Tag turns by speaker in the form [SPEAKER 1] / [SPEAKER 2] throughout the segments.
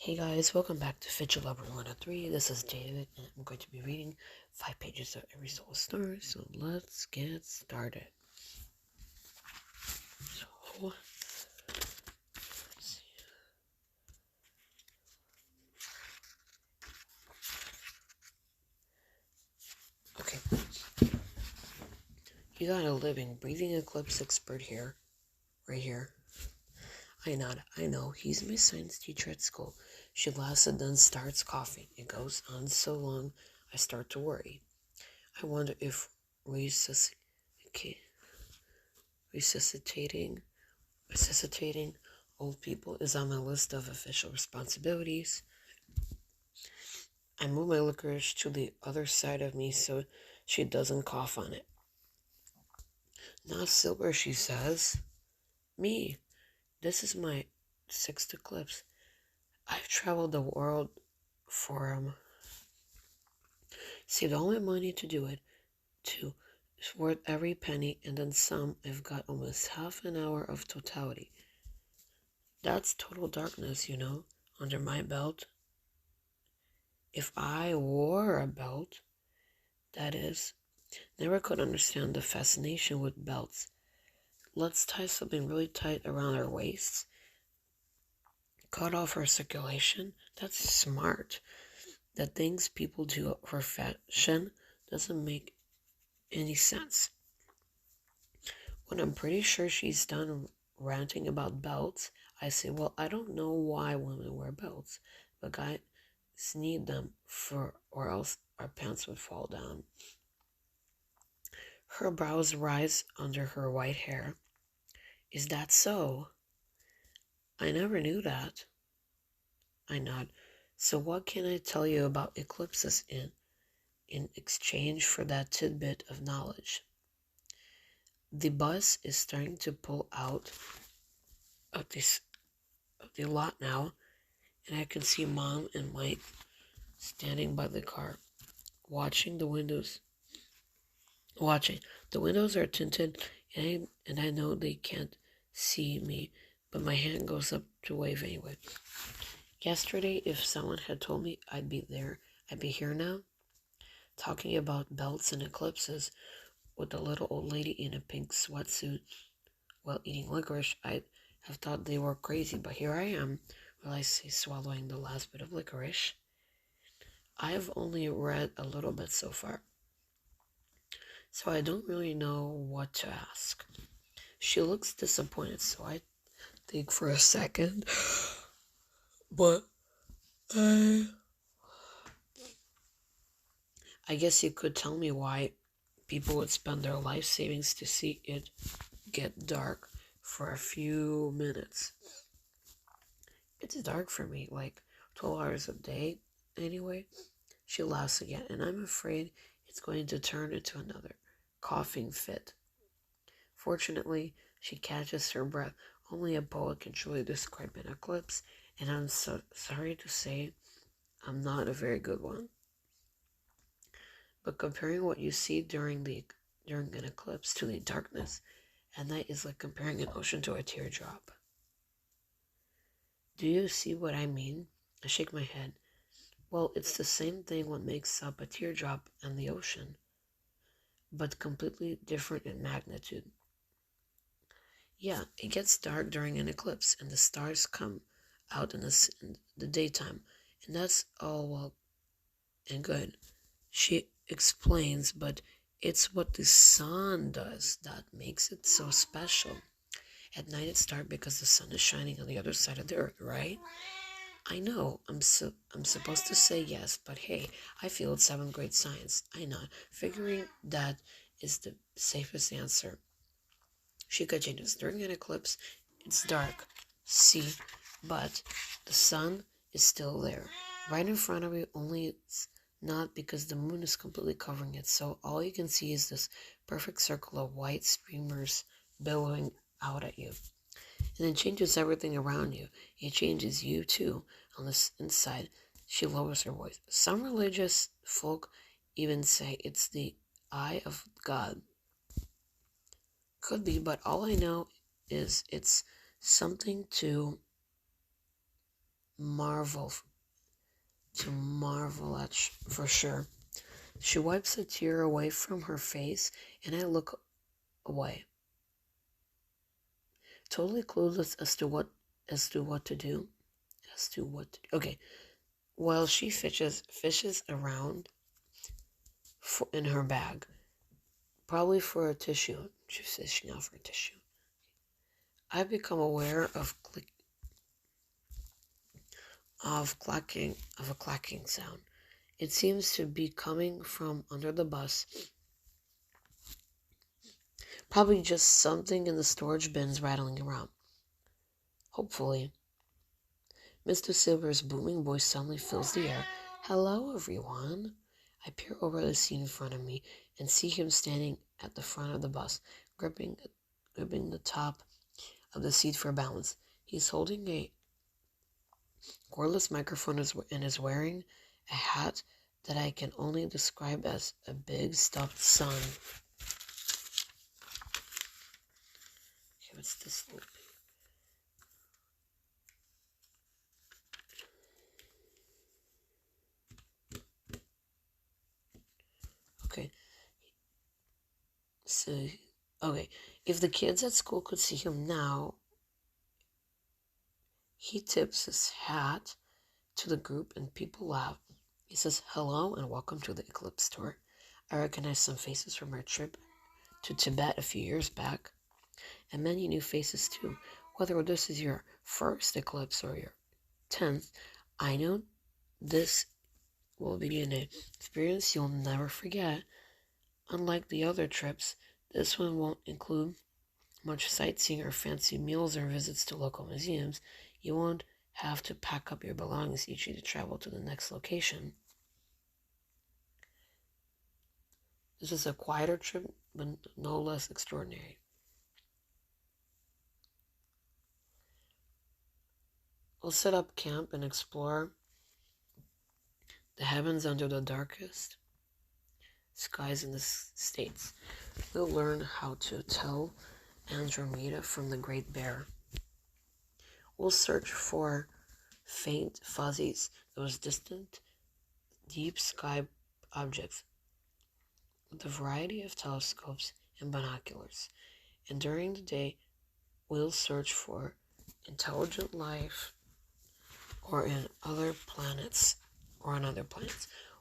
[SPEAKER 1] Hey guys, welcome back to Fidget Lover 103. This is David, and I'm going to be reading 5 pages of Every Soul Story, so let's get started. So, let's see. Okay, you got a living, breathing eclipse expert here, right here. I know, he's my science teacher at school. She laughs and then starts coughing. It goes on so long, I start to worry. I wonder if resuscitating old people is on my list of official responsibilities. I move my licorice to the other side of me so she doesn't cough on it. Not Silver, she says. Me. This is my 6th eclipse. I've traveled the world for saved all my money to do it, too. It's worth every penny, and then some. I've got almost half an hour of totality. That's total darkness, under my belt. If I wore a belt, that is. Never could understand the fascination with belts. Let's tie something really tight around our waists. Cut off our circulation. That's smart. The things people do for fashion doesn't make any sense. When I'm pretty sure she's done ranting about belts, I say, well, I don't know why women wear belts, but guys need them or else our pants would fall down. Her brows rise under her white hair. Is that so? I never knew that. I nod. So what can I tell you about eclipses in exchange for that tidbit of knowledge? The bus is starting to pull out of the lot now, and I can see Mom and Mike standing by the car, watching. The windows are tinted, and I know they can't see me, but my hand goes up to wave anyway. Yesterday, if someone had told me I'd be here now, talking about belts and eclipses with the little old lady in a pink sweatsuit while eating licorice, I'd have thought they were crazy, but here I am, while I say swallowing the last bit of licorice. I've only read a little bit so far, so I don't really know what to ask. She looks disappointed, so I think for a second, but I guess you could tell me why people would spend their life savings to see it get dark for a few minutes. It's dark for me, like 12 hours a day anyway. She laughs again, and I'm afraid it's going to turn into another coughing fit. Fortunately, she catches her breath. Only a poet can truly describe an eclipse, and I'm so sorry to say I'm not a very good one. But comparing what you see during an eclipse to the darkness at night is like comparing an ocean to a teardrop. Do you see what I mean? I shake my head. Well, it's the same thing what makes up a teardrop and the ocean, but completely different in magnitude. Yeah, it gets dark during an eclipse, and the stars come out in the daytime, and that's all well and good. She explains, but it's what the sun does that makes it so special. At night it's dark because the sun is shining on the other side of the earth, right? I know, I'm supposed to say yes, but hey, I feel it's 7th grade science. I know, figuring that is the safest answer. She continues, during an eclipse, it's dark, see, but the sun is still there, right in front of you, only it's not because the moon is completely covering it, so all you can see is this perfect circle of white streamers billowing out at you. And it changes everything around you. It changes you too on the inside. She lowers her voice. Some religious folk even say it's the eye of God. Could be, but all I know is it's something to marvel at for sure. She wipes a tear away from her face, and I look away, totally clueless as to what to do. Okay. While she fishes around in her bag, probably for a tissue. She's fishing out for a tissue. I become aware of a clacking sound. It seems to be coming from under the bus. Probably just something in the storage bins rattling around. Hopefully. Mr. Silver's booming voice suddenly fills the air. Hello, everyone. I peer over the seat in front of me and see him standing at the front of the bus, gripping the top of the seat for balance. He's holding a cordless microphone and is wearing a hat that I can only describe as a big stuffed sun. Okay, what's this loop? Okay. So, okay. If the kids at school could see him now, he tips his hat to the group and people laugh. He says, hello and welcome to the Eclipse Tour. I recognize some faces from our trip to Tibet a few years back, and many new faces too. Whether this is your first eclipse or your 10th, I know this will be an experience you'll never forget. Unlike the other trips, this one won't include much sightseeing or fancy meals or visits to local museums. You won't have to pack up your belongings each day to travel to the next location. This is a quieter trip, but no less extraordinary. We'll set up camp and explore the heavens under the darkest skies in the States. We'll learn how to tell Andromeda from the Great Bear. We'll search for faint fuzzies, those distant, deep sky objects, with a variety of telescopes and binoculars. And during the day, we'll search for intelligent life on other planets.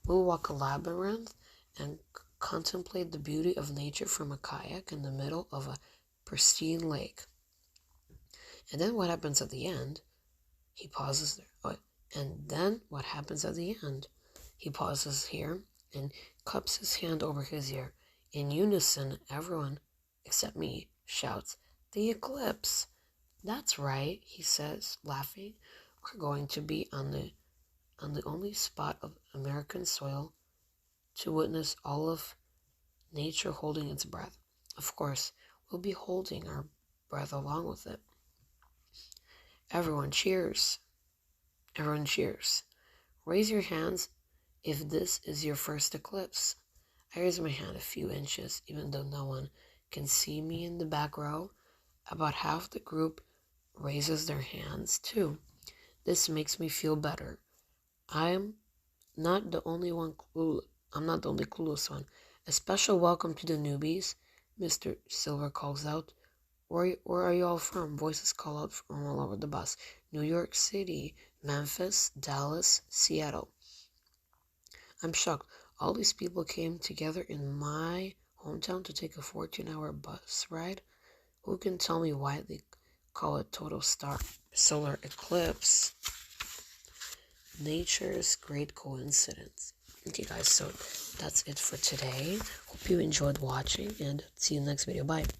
[SPEAKER 1] We'll walk a labyrinth and contemplate the beauty of nature from a kayak in the middle of a pristine lake. And then what happens at the end? He pauses there. And then what happens at the end? He pauses here and cups his hand over his ear. In unison, everyone, except me, shouts, "The eclipse!" "That's right," he says, laughing. "We're going to be on the only spot of American soil to witness all of nature holding its breath. Of course, we'll be holding our breath along with it." Everyone cheers. Everyone cheers. Raise your hands if this is your first eclipse. I raise my hand a few inches, even though no one can see me in the back row. About half the group raises their hands too. This makes me feel better. I'm not the only clueless one. A special welcome to the newbies, Mr. Silver calls out. Where are you all from? Voices call out from all over the bus. New York City, Memphis, Dallas, Seattle. I'm shocked. All these people came together in my hometown to take a 14-hour bus ride. Who can tell me why they call it total solar eclipse? Nature's great coincidence. Okay guys, so that's it for today. Hope you enjoyed watching and see you in the next video. Bye.